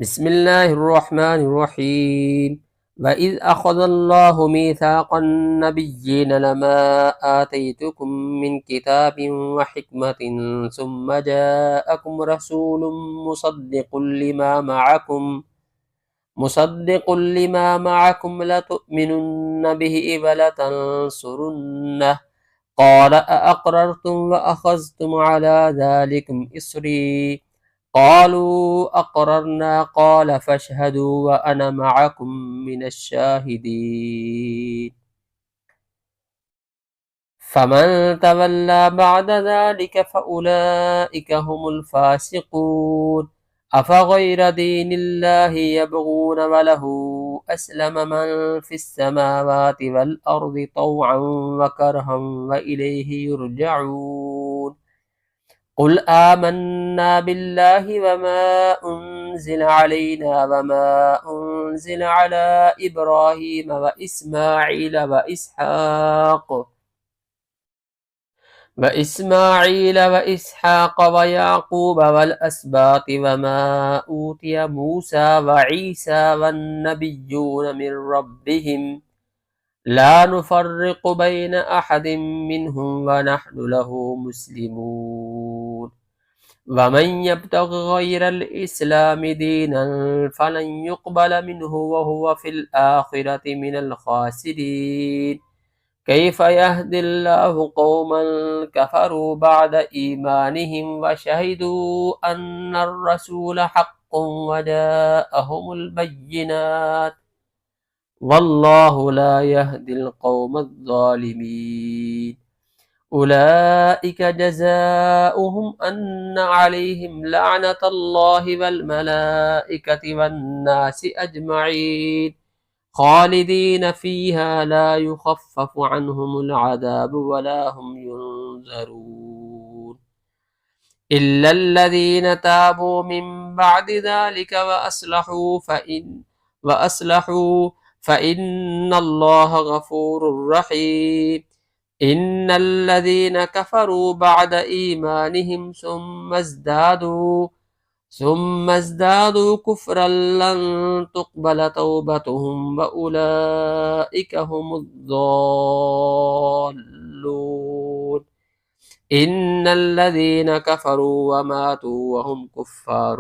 بسم الله الرحمن الرحيم. وإذ أخذ الله ميثاق النبيين لما آتيتكم من كتاب وحكمة ثم جاءكم رسول مصدق لما معكم لتؤمنن به ولتنصرنه. قال أأقررتم وأخذتم على ذلكم إصري قالوا أقررنا قال فاشهدوا وأنا معكم من الشاهدين. فمن تولى بعد ذلك فأولئك هم الفاسقون. أفغير دين الله يبغون وله أسلم من في السماوات والأرض طوعا وكرها وإليه يرجعون. قل آمنا بالله وما أنزل علينا وما أنزل على إبراهيم وإسماعيل وإسحاق ويعقوب والأسباط وما أوتي موسى وعيسى والنبيون من ربهم لا نفرق بين أحد منهم ونحن له مسلمون. ومن يبتغ غير الإسلام دينا فلن يقبل منه وهو في الآخرة من الخاسرين. كيف يهدي الله قوما كفروا بعد إيمانهم وشهدوا أن الرسول حق وجاءهم البينات والله لا يهدي القوم الظالمين. أولئك جزاؤهم أن عليهم لعنة الله والملائكة والناس أجمعين خالدين فيها لا يخفف عنهم العذاب ولا هم ينذرون إلا الذين تابوا من بعد ذلك وأصلحوا فإن الله غفور رحيم. إن الذين كفروا بعد إيمانهم ثم ازدادوا كفرا لن تقبل توبتهم وأولئك هم الضالون. إن الذين كفروا وماتوا وهم كفار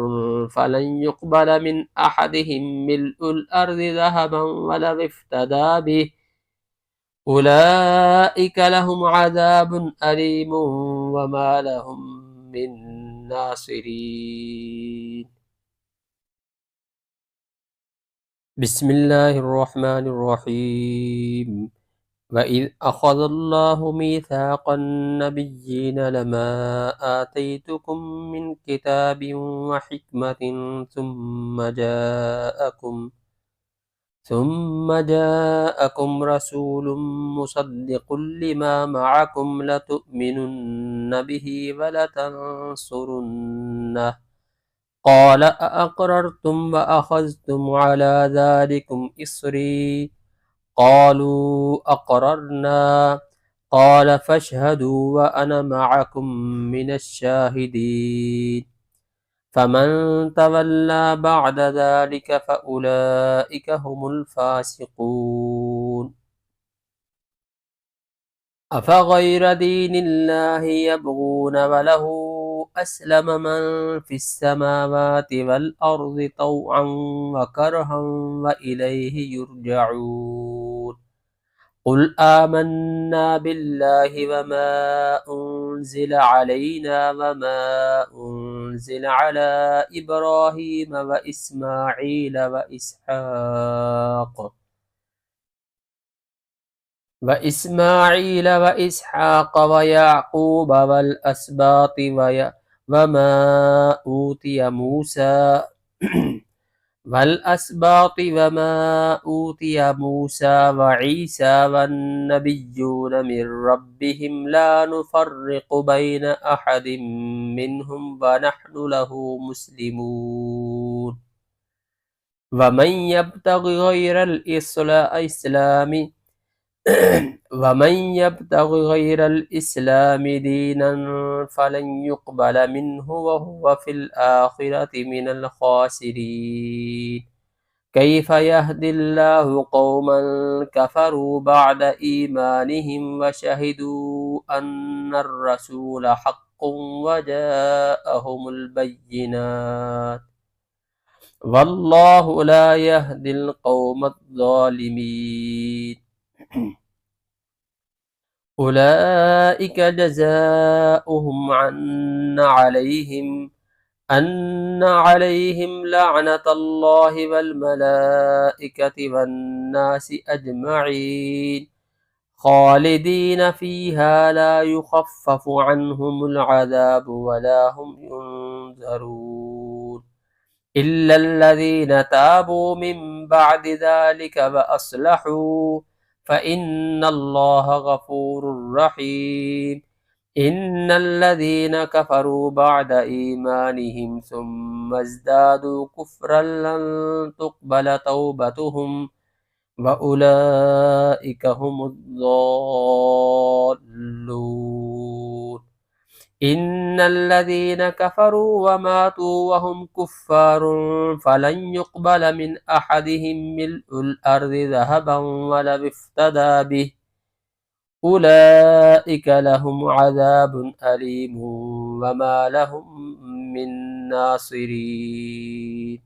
فلن يقبل من أحدهم ملء الأرض ذهبا ولو افتدى به أولئك لهم عذاب أليم وما لهم من ناصرين. بسم الله الرحمن الرحيم. وإذ أخذ الله ميثاق النبيين لما آتيتكم من كتاب وحكمة ثم جاءكم رسول مصدق لما معكم لتؤمنن به ولتنصرنه. قال أأقررتم وأخذتم على ذلكم إصري قالوا أقررنا قال فاشهدوا وأنا معكم من الشاهدين. فمن تولى بعد ذلك فأولئك هم الفاسقون. أفغير دين الله يبغون وله أسلم من في السماوات والأرض طوعا وكرها وإليه يرجعون. قل آمنا بالله وما أنزل علينا وما أنزل على إبراهيم وإسماعيل وإسحاق ويعقوب وما أوتي موسى وعيسى والنبيون من ربهم لا نفرق بين أحد منهم ونحن له مسلمون. ومن يبتغ غير الإسلام ومن يبتغ غير الإسلام دينا فلن يقبل منه وهو في الآخرة من الخاسرين. كيف يهدي الله قوما كفروا بعد إيمانهم وشهدوا أن الرسول حق وجاءهم البينات والله لا يهدي القوم الظالمين. أولئك جزاؤهم أن عليهم لعنة الله والملائكة والناس أجمعين خالدين فيها لا يخفف عنهم العذاب ولا هم ينذرون إلا الذين تابوا من بعد ذلك وأصلحوا فإن الله غفور رحيم. إن الذين كفروا بعد إيمانهم ثم ازدادوا كفرا لن تقبل توبتهم وأولئك هم الضالون. إن الذين كفروا وماتوا وهم كفار فلن يقبل من أحدهم ملء الأرض ذهبا ولو افتدى به أولئك لهم عذاب أليم وما لهم من ناصرين.